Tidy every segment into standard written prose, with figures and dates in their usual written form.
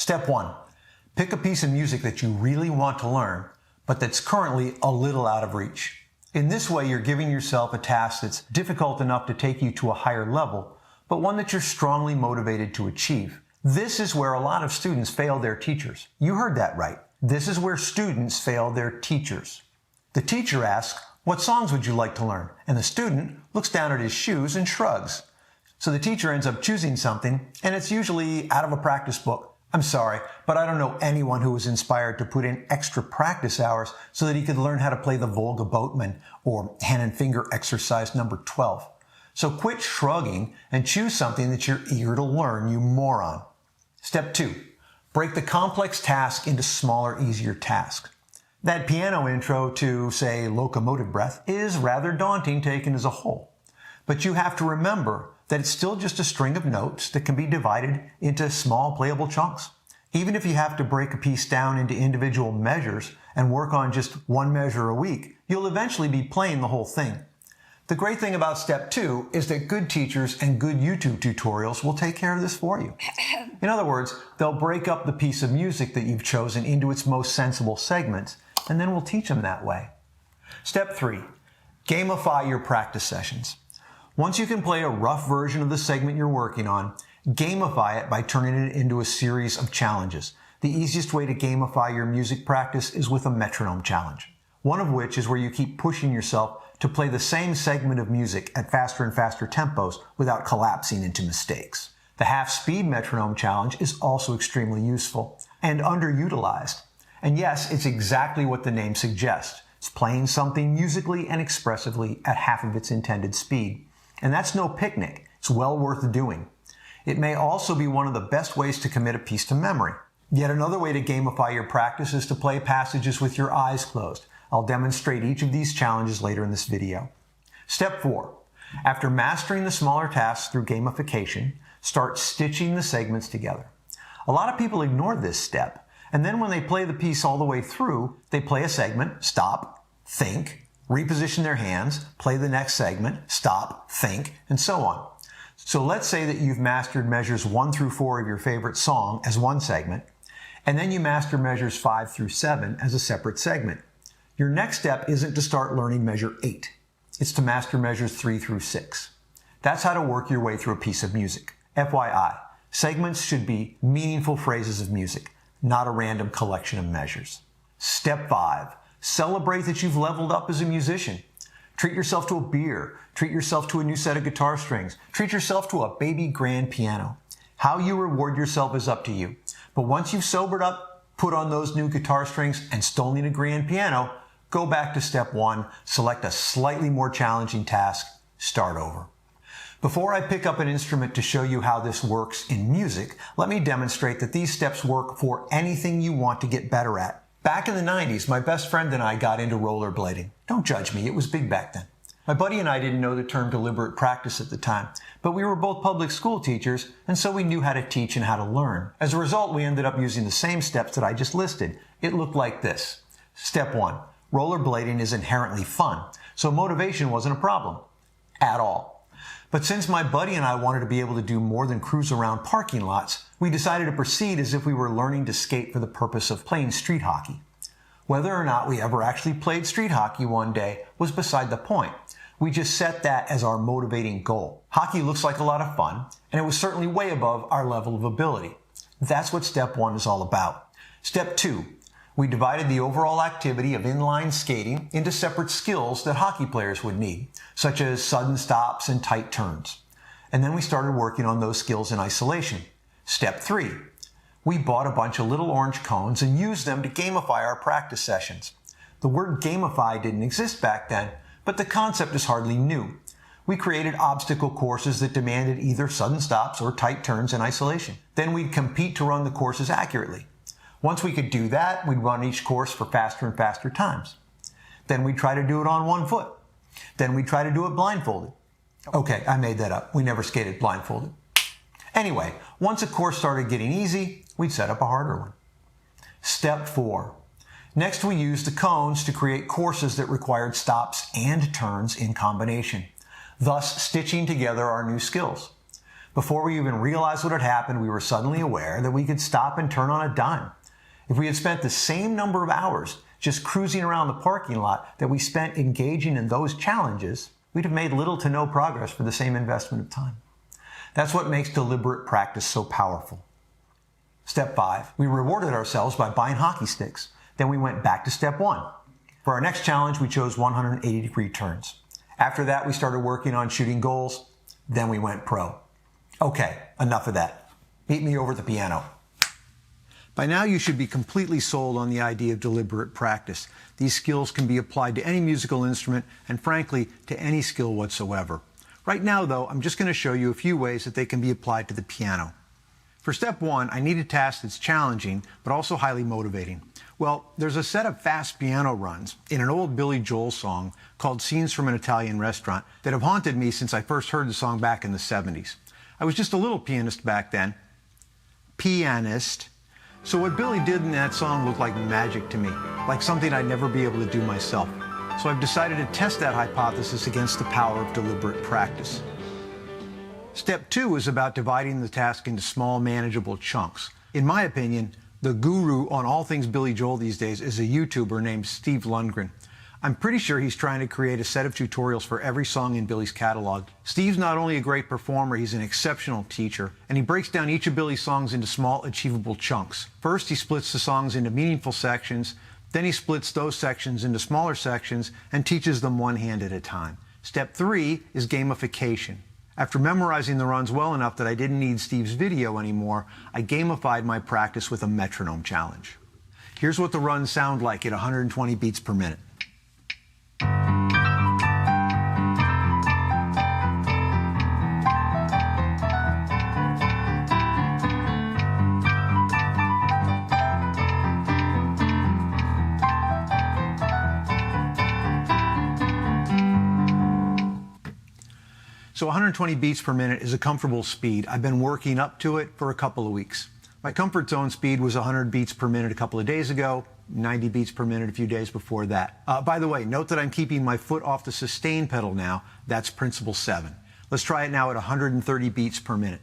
Step 1. Pick a piece of music that you really want to learn, but that's currently a little out of reach. In this way, you're giving yourself a task that's difficult enough to take you to a higher level, but one that you're strongly motivated to achieve. This is where a lot of students fail their teachers. You heard that right. This is where students fail their teachers. The teacher asks, "What songs would you like to learn?" And the student looks down at his shoes and shrugs. So the teacher ends up choosing something, and it's usually out of a practice book. I'm sorry, but I don't know anyone who was inspired to put in extra practice hours so that he could learn how to play the Volga Boatman or hand and finger exercise number 12. So quit shrugging and choose something that you're eager to learn, you moron. Step 2. Break the complex task into smaller, easier tasks. That piano intro to, say, Locomotive Breath is rather daunting taken as a whole. But you have to remember that it's still just a string of notes that can be divided into small playable chunks. Even if you have to break a piece down into individual measures and work on just one measure a week, you'll eventually be playing the whole thing. The great thing about step 2 is that good teachers and good YouTube tutorials will take care of this for you. In other words, they'll break up the piece of music that you've chosen into its most sensible segments, and then we'll teach them that way. Step 3, gamify your practice sessions. Once you can play a rough version of the segment you're working on, gamify it by turning it into a series of challenges. The easiest way to gamify your music practice is with a metronome challenge, one of which is where you keep pushing yourself to play the same segment of music at faster and faster tempos without collapsing into mistakes. The half-speed metronome challenge is also extremely useful and underutilized. And yes, it's exactly what the name suggests. It's playing something musically and expressively at half of its intended speed. And that's no picnic. It's well worth doing. It may also be one of the best ways to commit a piece to memory. Yet another way to gamify your practice is to play passages with your eyes closed. I'll demonstrate each of these challenges later in this video. Step 4. After mastering the smaller tasks through gamification, start stitching the segments together. A lot of people ignore this step, and then when they play the piece all the way through, they play a segment, stop, think, reposition their hands, play the next segment, stop, think, and so on. So let's say that you've mastered measures 1 through 4 of your favorite song as one segment, and then you master measures 5 through 7 as a separate segment. Your next step isn't to start learning measure 8. It's to master measures 3 through 6. That's how to work your way through a piece of music. FYI, segments should be meaningful phrases of music, not a random collection of measures. Step 5. Celebrate that you've leveled up as a musician. Treat yourself to a beer. Treat yourself to a new set of guitar strings. Treat yourself to a baby grand piano. How you reward yourself is up to you. But once you've sobered up, put on those new guitar strings, and stolen a grand piano, go back to step 1, select a slightly more challenging task, start over. Before I pick up an instrument to show you how this works in music, let me demonstrate that these steps work for anything you want to get better at. Back in the 90s, my best friend and I got into rollerblading. Don't judge me, it was big back then. My buddy and I didn't know the term deliberate practice at the time, but we were both public school teachers, and so we knew how to teach and how to learn. As a result, we ended up using the same steps that I just listed. It looked like this. Step 1. Rollerblading is inherently fun, so motivation wasn't a problem. At all. But since my buddy and I wanted to be able to do more than cruise around parking lots, we decided to proceed as if we were learning to skate for the purpose of playing street hockey. Whether or not we ever actually played street hockey one day was beside the point. We just set that as our motivating goal. Hockey looks like a lot of fun, and it was certainly way above our level of ability. That's what step 1 is all about. Step 2. We divided the overall activity of inline skating into separate skills that hockey players would need, such as sudden stops and tight turns. And then we started working on those skills in isolation. Step 3. We bought a bunch of little orange cones and used them to gamify our practice sessions. The word gamify didn't exist back then, but the concept is hardly new. We created obstacle courses that demanded either sudden stops or tight turns in isolation. Then we'd compete to run the courses accurately. Once we could do that, we'd run each course for faster and faster times. Then we'd try to do it on one foot. Then we'd try to do it blindfolded. Okay, I made that up. We never skated blindfolded. Anyway, once a course started getting easy, we'd set up a harder one. Step 4. Next, we used the cones to create courses that required stops and turns in combination, thus stitching together our new skills. Before we even realized what had happened, we were suddenly aware that we could stop and turn on a dime. If we had spent the same number of hours just cruising around the parking lot that we spent engaging in those challenges, we'd have made little to no progress for the same investment of time. That's what makes deliberate practice so powerful. Step 5, we rewarded ourselves by buying hockey sticks. Then we went back to step 1. For our next challenge, we chose 180-degree turns. After that, we started working on shooting goals. Then we went pro. Okay, enough of that. Meet me over at the piano. By now, you should be completely sold on the idea of deliberate practice. These skills can be applied to any musical instrument and, frankly, to any skill whatsoever. Right now, though, I'm just going to show you a few ways that they can be applied to the piano. For step 1, I need a task that's challenging, but also highly motivating. Well, there's a set of fast piano runs in an old Billy Joel song called Scenes from an Italian Restaurant that have haunted me since I first heard the song back in the 70s. I was just a little pianist back then. Pianist. So what Billy did in that song looked like magic to me, like something I'd never be able to do myself. So I've decided to test that hypothesis against the power of deliberate practice. Step 2 is about dividing the task into small, manageable chunks. In my opinion, the guru on all things Billy Joel these days is a YouTuber named Steve Lundgren. I'm pretty sure he's trying to create a set of tutorials for every song in Billy's catalog. Steve's not only a great performer, he's an exceptional teacher, and he breaks down each of Billy's songs into small, achievable chunks. First, he splits the songs into meaningful sections, then he splits those sections into smaller sections and teaches them one hand at a time. Step 3 is gamification. After memorizing the runs well enough that I didn't need Steve's video anymore, I gamified my practice with a metronome challenge. Here's what the runs sound like at 120 beats per minute. So 120 beats per minute is a comfortable speed. I've been working up to it for a couple of weeks. My comfort zone speed was 100 beats per minute a couple of days ago, 90 beats per minute a few days before that. By the way, note that I'm keeping my foot off the sustain pedal now. That's principle 7. Let's try it now at 130 beats per minute.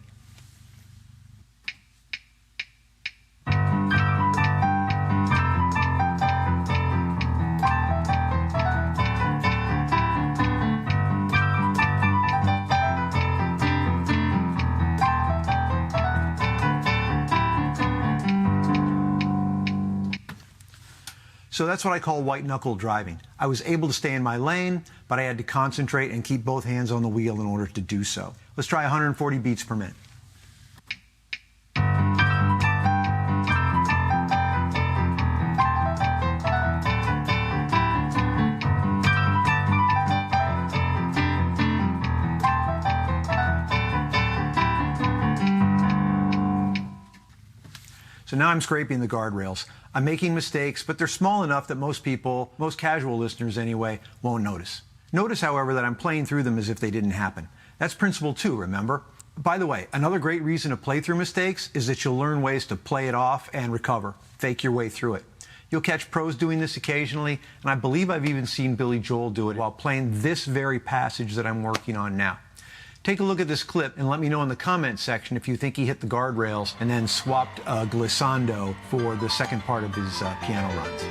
So that's what I call white-knuckle driving. I was able to stay in my lane, but I had to concentrate and keep both hands on the wheel in order to do so. Let's try 140 beats per minute. So now I'm scraping the guardrails. I'm making mistakes, but they're small enough that most people, most casual listeners anyway, won't notice. Notice, however, that I'm playing through them as if they didn't happen. That's principle 2, remember? By the way, another great reason to play through mistakes is that you'll learn ways to play it off and recover, fake your way through it. You'll catch pros doing this occasionally, and I believe I've even seen Billy Joel do it while playing this very passage that I'm working on now. Take a look at this clip and let me know in the comment section if you think he hit the guardrails and then swapped glissando for the second part of his piano runs.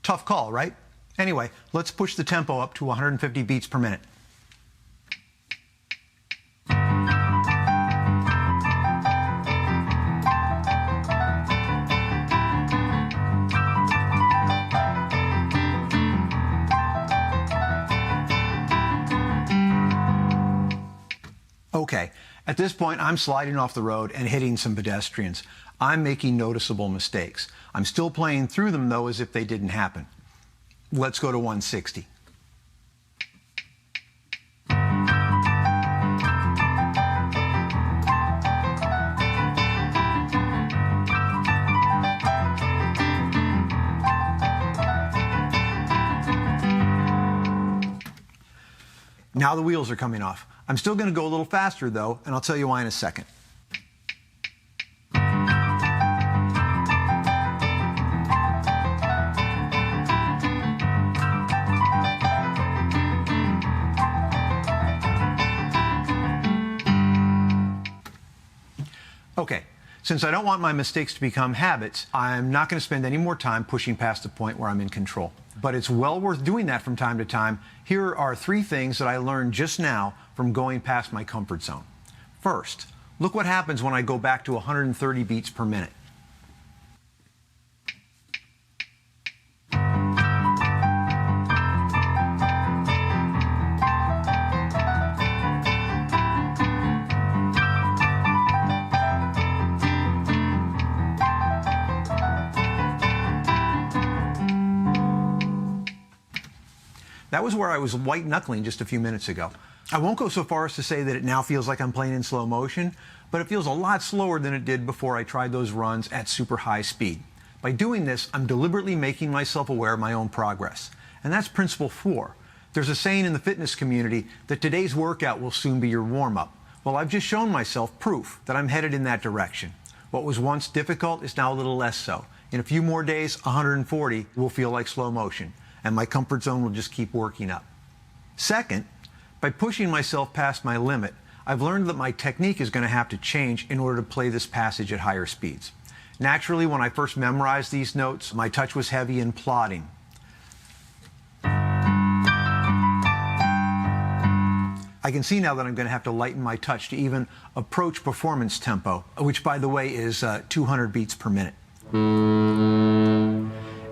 Tough call, right? Anyway, let's push the tempo up to 150 beats per minute. Okay, at this point, I'm sliding off the road and hitting some pedestrians. I'm making noticeable mistakes. I'm still playing through them, though, as if they didn't happen. Let's go to 160. Now the wheels are coming off. I'm still going to go a little faster, though, and I'll tell you why in a second. Okay, since I don't want my mistakes to become habits, I'm not going to spend any more time pushing past the point where I'm in control. But it's well worth doing that from time to time. Here are 3 things that I learned just now from going past my comfort zone. First, look what happens when I go back to 130 beats per minute. That was where I was white-knuckling just a few minutes ago. I won't go so far as to say that it now feels like I'm playing in slow motion, but it feels a lot slower than it did before I tried those runs at super high speed. By doing this, I'm deliberately making myself aware of my own progress. And that's principle 4. There's a saying in the fitness community that today's workout will soon be your warm-up. Well, I've just shown myself proof that I'm headed in that direction. What was once difficult is now a little less so. In a few more days, 140 will feel like slow motion, and my comfort zone will just keep working up. Second, by pushing myself past my limit, I've learned that my technique is going to have to change in order to play this passage at higher speeds. Naturally, when I first memorized these notes, my touch was heavy and plodding. I can see now that I'm going to have to lighten my touch to even approach performance tempo, which, by the way, is 200 beats per minute.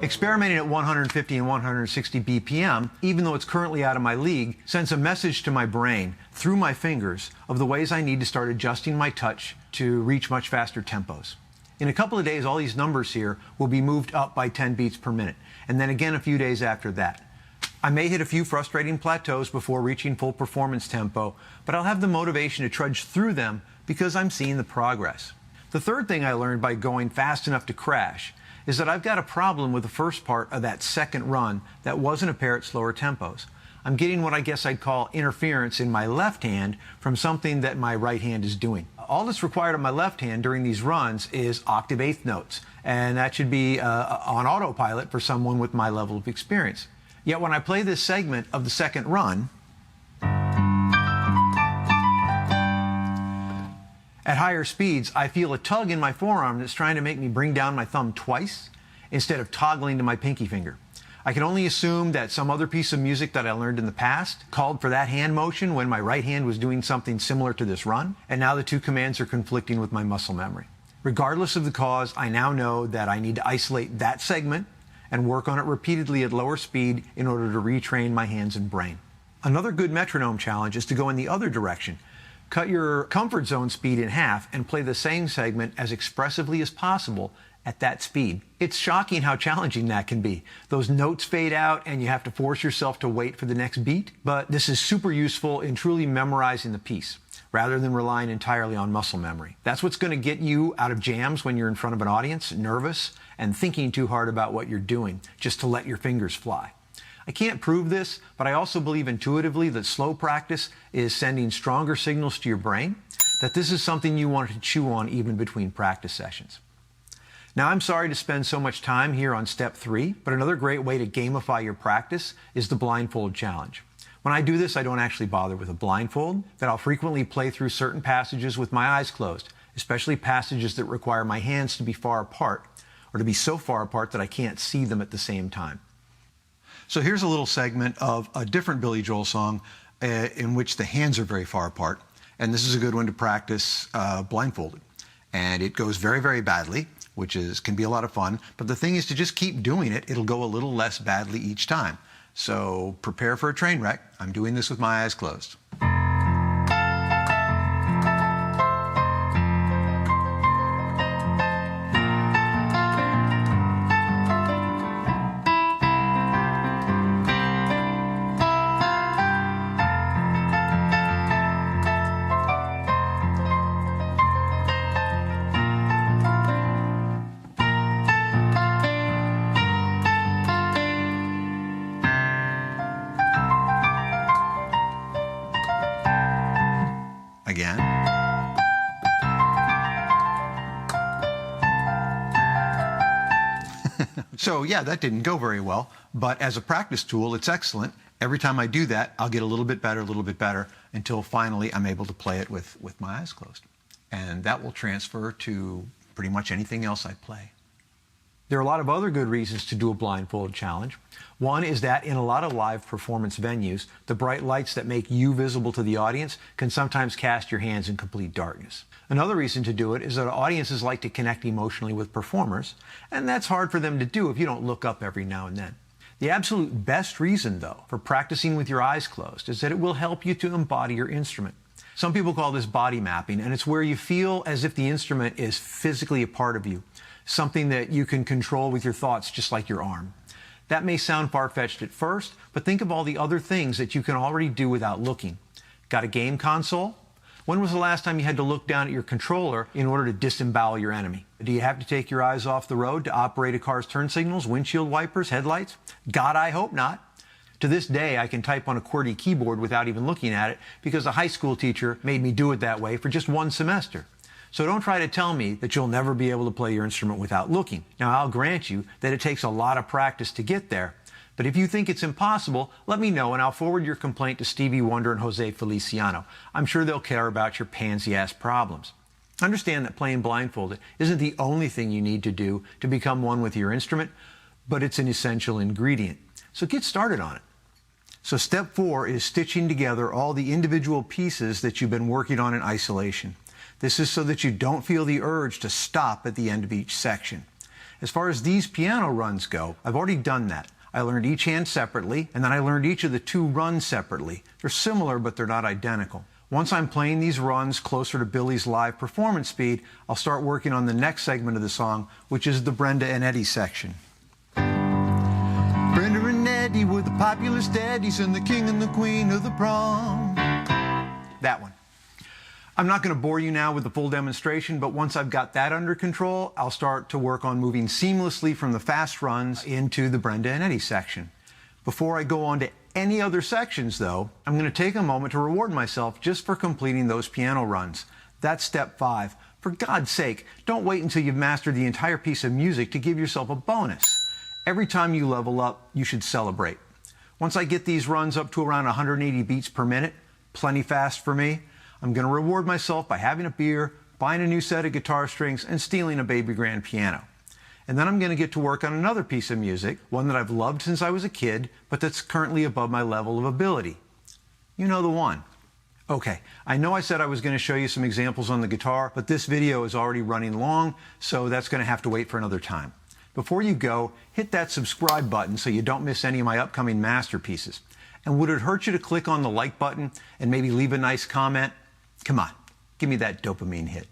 Experimenting at 150 and 160 BPM, even though it's currently out of my league, sends a message to my brain through my fingers of the ways I need to start adjusting my touch to reach much faster tempos. In a couple of days, all these numbers here will be moved up by 10 beats per minute, and then again a few days after that. I may hit a few frustrating plateaus before reaching full performance tempo, but I'll have the motivation to trudge through them because I'm seeing the progress. The third thing I learned by going fast enough to crash is that I've got a problem with the first part of that second run that wasn't a pair at slower tempos. I'm getting what I guess I'd call interference in my left hand from something that my right hand is doing. All that's required on my left hand during these runs is octave eighth notes, and that should be on autopilot for someone with my level of experience. Yet when I play this segment of the second run, at higher speeds, I feel a tug in my forearm that's trying to make me bring down my thumb twice instead of toggling to my pinky finger. I can only assume that some other piece of music that I learned in the past called for that hand motion when my right hand was doing something similar to this run, and now the two commands are conflicting with my muscle memory. Regardless of the cause, I now know that I need to isolate that segment and work on it repeatedly at lower speed in order to retrain my hands and brain. Another good metronome challenge is to go in the other direction. Cut your comfort zone speed in half and play the same segment as expressively as possible at that speed. It's shocking how challenging that can be. Those notes fade out and you have to force yourself to wait for the next beat, but this is super useful in truly memorizing the piece rather than relying entirely on muscle memory. That's what's going to get you out of jams when you're in front of an audience, nervous, and thinking too hard about what you're doing, just to let your fingers fly. I can't prove this, but I also believe intuitively that slow practice is sending stronger signals to your brain, that this is something you want to chew on even between practice sessions. Now, I'm sorry to spend so much time here on step 3, but another great way to gamify your practice is the blindfold challenge. When I do this, I don't actually bother with a blindfold, but I'll frequently play through certain passages with my eyes closed, especially passages that require my hands to be far apart, or to be so far apart that I can't see them at the same time. So here's a little segment of a different Billy Joel song in which the hands are very far apart, and this is a good one to practice blindfolded. And it goes very, very badly, which can be a lot of fun, but the thing is to just keep doing it. It'll go a little less badly each time. So prepare for a train wreck. I'm doing this with my eyes closed. Again. So yeah, that didn't go very well, but as a practice tool, it's excellent. Every time I do that, I'll get a little bit better, until finally I'm able to play it with my eyes closed. and that will transfer to pretty much anything else I play. There are a lot of other good reasons to do a blindfold challenge. One is that in a lot of live performance venues, the bright lights that make you visible to the audience can sometimes cast your hands in complete darkness. Another reason to do it is that audiences like to connect emotionally with performers, and that's hard for them to do if you don't look up every now and then. The absolute best reason, though, for practicing with your eyes closed is that it will help you to embody your instrument. Some people call this body mapping, and it's where you feel as if the instrument is physically a part of you, something that you can control with your thoughts, just like your arm. That may sound far-fetched at first, but think of all the other things that you can already do without looking. Got a game console? When was the last time you had to look down at your controller in order to disembowel your enemy? Do you have to take your eyes off the road to operate a car's turn signals, windshield wipers, headlights? God, I hope not. To this day, I can type on a QWERTY keyboard without even looking at it because a high school teacher made me do it that way for just one semester. So don't try to tell me that you'll never be able to play your instrument without looking. Now, I'll grant you that it takes a lot of practice to get there, but if you think it's impossible, let me know and I'll forward your complaint to Stevie Wonder and Jose Feliciano. I'm sure they'll care about your pansy-ass problems. Understand that playing blindfolded isn't the only thing you need to do to become one with your instrument, but it's an essential ingredient. So get started on it. So step 4 is stitching together all the individual pieces that you've been working on in isolation. This is so that you don't feel the urge to stop at the end of each section. As far as these piano runs go, I've already done that. I learned each hand separately, and then I learned each of the 2 runs separately. They're similar, but they're not identical. Once I'm playing these runs closer to Billy's live performance speed, I'll start working on the next segment of the song, which is the Brenda and Eddie section. Brenda and Eddie were the popular steadies and the king and the queen of the prom. That one. I'm not going to bore you now with the full demonstration, but once I've got that under control, I'll start to work on moving seamlessly from the fast runs into the Brenda and Eddie section. Before I go on to any other sections, though, I'm going to take a moment to reward myself just for completing those piano runs. That's step 5. For God's sake, don't wait until you've mastered the entire piece of music to give yourself a bonus. Every time you level up, you should celebrate. Once I get these runs up to around 180 beats per minute, plenty fast for me, I'm going to reward myself by having a beer, buying a new set of guitar strings, and stealing a baby grand piano. And then I'm going to get to work on another piece of music, one that I've loved since I was a kid, but that's currently above my level of ability. You know the one. Okay, I know I said I was going to show you some examples on the guitar, but this video is already running long, so that's going to have to wait for another time. Before you go, hit that subscribe button so you don't miss any of my upcoming masterpieces. And would it hurt you to click on the like button and maybe leave a nice comment? Come on, give me that dopamine hit.